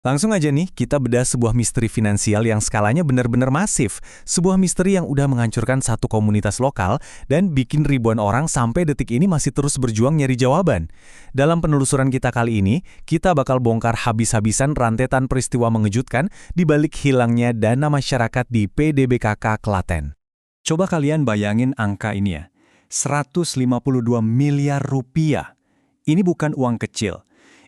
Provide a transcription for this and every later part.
Langsung aja nih, kita bedah sebuah misteri finansial yang skalanya benar-benar masif. Sebuah misteri yang udah menghancurkan satu komunitas lokal dan bikin ribuan orang sampai detik ini masih terus berjuang nyari jawaban. Dalam penelusuran kita kali ini, kita bakal bongkar habis-habisan rantetan peristiwa mengejutkan di balik hilangnya dana masyarakat di PDBKK Klaten. Coba kalian bayangin angka ini ya, 152 miliar rupiah. Ini bukan uang kecil.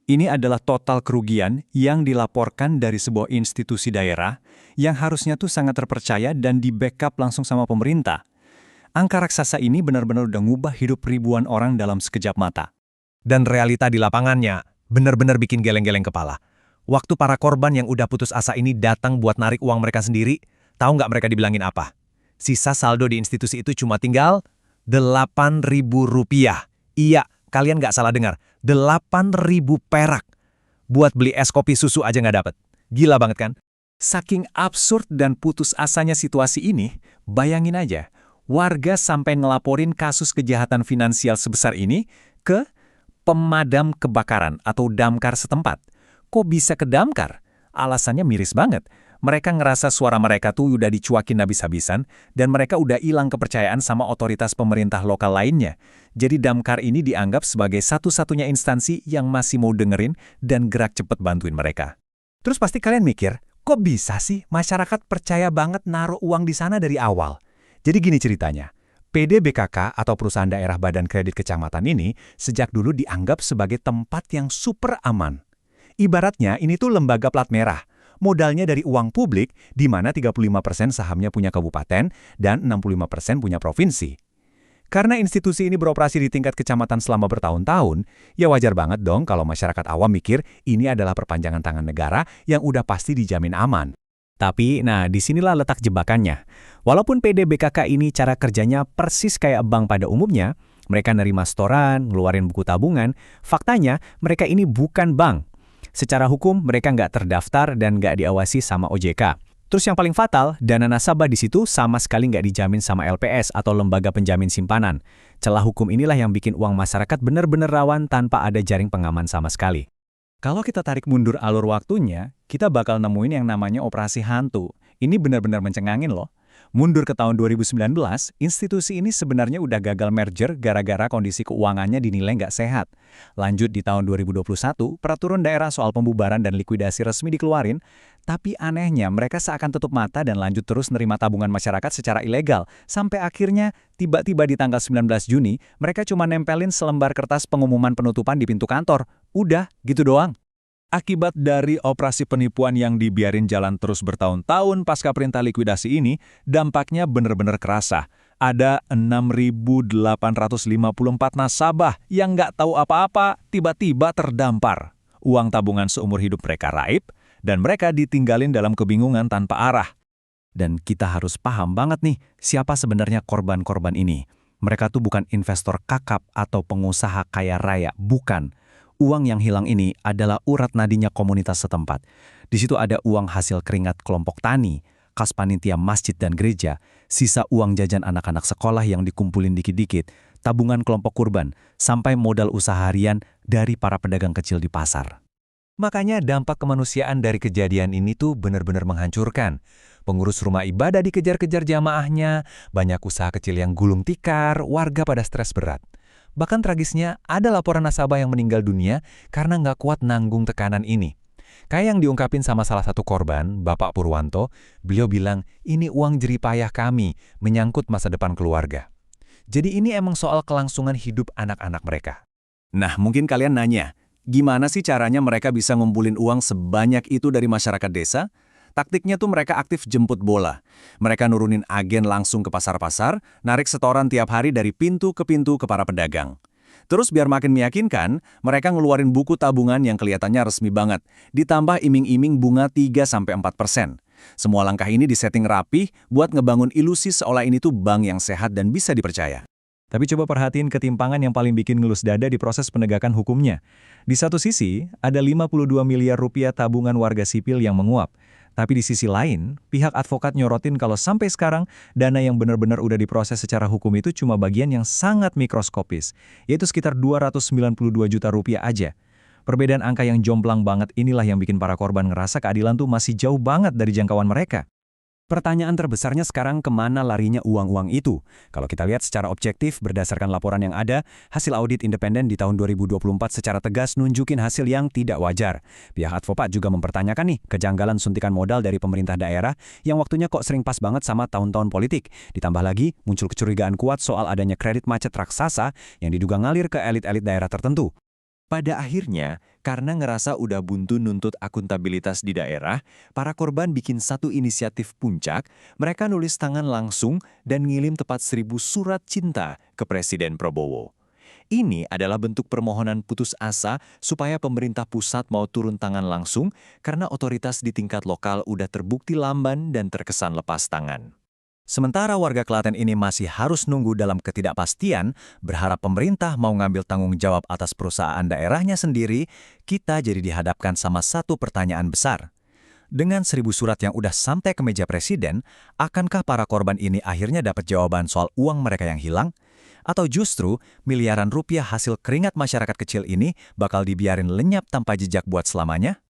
Ini adalah total kerugian yang dilaporkan dari sebuah institusi daerah yang harusnya tuh sangat terpercaya dan di-backup langsung sama pemerintah. Angka raksasa ini benar-benar udah ngubah hidup ribuan orang dalam sekejap mata. Dan realita di lapangannya benar-benar bikin geleng-geleng kepala. Waktu para korban yang udah putus asa ini datang buat narik uang mereka sendiri, tahu nggak mereka dibilangin apa? Sisa saldo di institusi itu cuma tinggal 8.000 rupiah. Iya, kalian nggak salah dengar, 8.000 perak. Buat beli es kopi susu aja nggak dapet. Gila banget kan? Saking absurd dan putus asanya situasi ini, bayangin aja, warga sampai ngelaporin kasus kejahatan finansial sebesar ini ke pemadam kebakaran atau damkar setempat. Kok bisa ke damkar? Alasannya miris banget. Mereka ngerasa suara mereka tuh udah dicuakin habis-habisan dan mereka udah hilang kepercayaan sama otoritas pemerintah lokal lainnya. Jadi damkar ini dianggap sebagai satu-satunya instansi yang masih mau dengerin dan gerak cepet bantuin mereka. Terus pasti kalian mikir, kok bisa sih masyarakat percaya banget naruh uang di sana dari awal? Jadi gini ceritanya, PDBKK atau Perusahaan Daerah Badan Kredit Kecamatan ini sejak dulu dianggap sebagai tempat yang super aman. Ibaratnya ini tuh lembaga plat merah. Modalnya dari uang publik, di mana 35% sahamnya punya kabupaten dan 65% punya provinsi. Karena institusi ini beroperasi di tingkat kecamatan selama bertahun-tahun, ya wajar banget dong kalau masyarakat awam mikir ini adalah perpanjangan tangan negara yang udah pasti dijamin aman. Tapi, disinilah letak jebakannya. Walaupun PDBKK ini cara kerjanya persis kayak bank pada umumnya, mereka nerima setoran, ngeluarin buku tabungan, faktanya mereka ini bukan bank. Secara hukum, mereka nggak terdaftar dan nggak diawasi sama OJK. Terus yang paling fatal, dana nasabah di situ sama sekali nggak dijamin sama LPS atau lembaga penjamin simpanan. Celah hukum inilah yang bikin uang masyarakat benar-benar rawan tanpa ada jaring pengaman sama sekali. Kalau kita tarik mundur alur waktunya, kita bakal nemuin yang namanya operasi hantu. Ini benar-benar mencengangin loh. Mundur ke tahun 2019, institusi ini sebenarnya udah gagal merger gara-gara kondisi keuangannya dinilai nggak sehat. Lanjut di tahun 2021, peraturan daerah soal pembubaran dan likuidasi resmi dikeluarin, tapi anehnya mereka seakan tutup mata dan lanjut terus nerima tabungan masyarakat secara ilegal. Sampai akhirnya, tiba-tiba di tanggal 19 Juni, mereka cuma nempelin selembar kertas pengumuman penutupan di pintu kantor. Udah, gitu doang. Akibat dari operasi penipuan yang dibiarin jalan terus bertahun-tahun pasca perintah likuidasi ini, dampaknya benar-benar kerasa. Ada 6.854 nasabah yang nggak tahu apa-apa tiba-tiba terdampar. Uang tabungan seumur hidup mereka raib, dan mereka ditinggalin dalam kebingungan tanpa arah. Dan kita harus paham banget nih, siapa sebenarnya korban-korban ini. Mereka tuh bukan investor kakap atau pengusaha kaya raya, bukan. Uang yang hilang ini adalah urat nadinya komunitas setempat. Di situ ada uang hasil keringat kelompok tani, kas panitia masjid dan gereja, sisa uang jajan anak-anak sekolah yang dikumpulin dikit-dikit, tabungan kelompok kurban, sampai modal usaha harian dari para pedagang kecil di pasar. Makanya dampak kemanusiaan dari kejadian ini tuh benar-benar menghancurkan. Pengurus rumah ibadah dikejar-kejar jamaahnya, banyak usaha kecil yang gulung tikar, warga pada stres berat. Bahkan tragisnya, ada laporan nasabah yang meninggal dunia karena nggak kuat nanggung tekanan ini. Kayak yang diungkapin sama salah satu korban, Bapak Purwanto, beliau bilang, ini uang jeripayah kami, menyangkut masa depan keluarga. Jadi ini emang soal kelangsungan hidup anak-anak mereka. Nah, mungkin kalian nanya, gimana sih caranya mereka bisa ngumpulin uang sebanyak itu dari masyarakat desa? Taktiknya tuh mereka aktif jemput bola. Mereka nurunin agen langsung ke pasar-pasar, narik setoran tiap hari dari pintu ke para pedagang. Terus biar makin meyakinkan, mereka ngeluarin buku tabungan yang kelihatannya resmi banget, ditambah iming-iming bunga 3-4%. Semua langkah ini disetting rapih buat ngebangun ilusi seolah ini tuh bank yang sehat dan bisa dipercaya. Tapi coba perhatiin ketimpangan yang paling bikin ngelus dada di proses penegakan hukumnya. Di satu sisi, ada 52 miliar rupiah tabungan warga sipil yang menguap. Tapi di sisi lain, pihak advokat nyorotin kalau sampai sekarang, dana yang benar-benar udah diproses secara hukum itu cuma bagian yang sangat mikroskopis, yaitu sekitar 292 juta rupiah aja. Perbedaan angka yang jomplang banget inilah yang bikin para korban ngerasa keadilan tuh masih jauh banget dari jangkauan mereka. Pertanyaan terbesarnya sekarang kemana larinya uang-uang itu? Kalau kita lihat secara objektif berdasarkan laporan yang ada, hasil audit independen di tahun 2024 secara tegas nunjukin hasil yang tidak wajar. Pihak Advopat juga mempertanyakan nih kejanggalan suntikan modal dari pemerintah daerah yang waktunya kok sering pas banget sama tahun-tahun politik. Ditambah lagi muncul kecurigaan kuat soal adanya kredit macet raksasa yang diduga ngalir ke elit-elit daerah tertentu. Pada akhirnya, karena ngerasa udah buntu nuntut akuntabilitas di daerah, para korban bikin satu inisiatif puncak, mereka nulis tangan langsung dan ngirim tepat 1.000 surat cinta ke Presiden Prabowo. Ini adalah bentuk permohonan putus asa supaya pemerintah pusat mau turun tangan langsung karena otoritas di tingkat lokal udah terbukti lamban dan terkesan lepas tangan. Sementara warga Klaten ini masih harus nunggu dalam ketidakpastian, berharap pemerintah mau ngambil tanggung jawab atas perusahaan daerahnya sendiri, kita jadi dihadapkan sama satu pertanyaan besar. Dengan 1.000 surat yang udah sampai ke meja presiden, akankah para korban ini akhirnya dapat jawaban soal uang mereka yang hilang? Atau justru miliaran rupiah hasil keringat masyarakat kecil ini bakal dibiarin lenyap tanpa jejak buat selamanya?